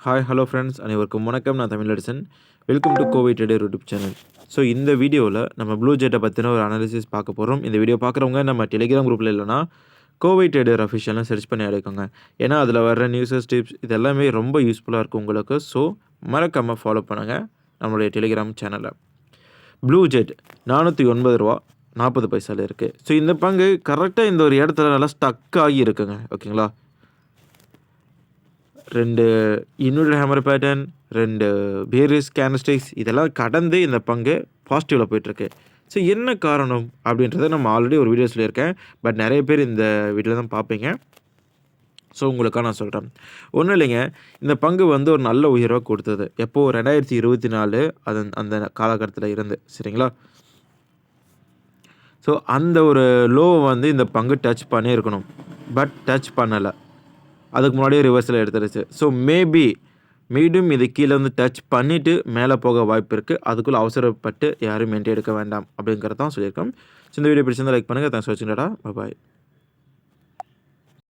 Hi hello friends அனைவருக்கும் வணக்கம். நான் Tamilarasan. Welcome to Kovai trader YouTube channel. So இந்த வீடியோவில் நம்ம ப்ளூ ஜெட்டை பற்றின ஒரு அனாலிசிஸ் பார்க்க போகிறோம். இந்த வீடியோ பார்க்குறவங்க நம்ம டெலிகிராம் குரூப்பில் இல்லைனா கோவை ட்ரேடர் அஃபிஷியலாக சர்ச் பண்ணி எடுக்கோங்க. ஏன்னா அதில் வர்ற நியூஸஸ் டிப்ஸ் இது எல்லாமே ரொம்ப யூஸ்ஃபுல்லாக இருக்கும் உங்களுக்கு. ஸோ மறக்காமல் ஃபாலோ பண்ணுங்கள் நம்மளுடைய டெலிகிராம் சேனலை. ப்ளூ ஜெட் ரூ. 440 இருக்குது. ஸோ இந்த பங்கு கரெக்டாக இந்த ஒரு இடத்துல நல்லா ஸ்டக் ஆகி இருக்குங்க. ஓகேங்களா, 2 இன்வெர்டட் ஹேமர் பேட்டர்ன், 2 பேரிஷ் கேண்டல்ஸ்டிக்ஸ் இதெல்லாம் கடந்து இந்த பங்கு பாசிட்டிவில் போயிட்டுருக்கு. ஸோ என்ன காரணம் அப்படின்றத நம்ம ஆல்ரெடி ஒரு வீடியோ சொல்லியிருக்கேன். பட் நிறைய பேர் இந்த வீடியோவில் தான் பார்ப்பீங்க. ஸோ உங்களுக்காக நான் சொல்கிறேன். ஒன்றும் இல்லைங்க, இந்த பங்கு வந்து ஒரு நல்ல உயர்வாக கொடுத்தது. எப்போது 2024 அந்த காலகட்டத்தில் இருந்து சரிங்களா. ஸோ அந்த ஒரு லோவை வந்து இந்த பங்கு டச் பண்ணியிருக்கணும். பட் டச் பண்ணலை. அதுக்கு முன்னாடியே ரிவர்ஸில் எடுத்துருச்சு. ஸோ மீண்டும் இது கீழே வந்து டச் பண்ணிவிட்டு மேலே போக வாய்ப்பு இருக்குது. அதுக்குள்ளே அவசரப்பட்டு யாரும் மெயின்டைன் எடுக்க வேண்டாம் அப்படிங்கிறதான் சொல்லியிருக்கோம். ஸோ இந்த வீடியோ பிடிச்சிருந்தால் லைக் பண்ணுங்கள். தேங்க்ஸ் ஃபார் வாட்சிங். பாய்.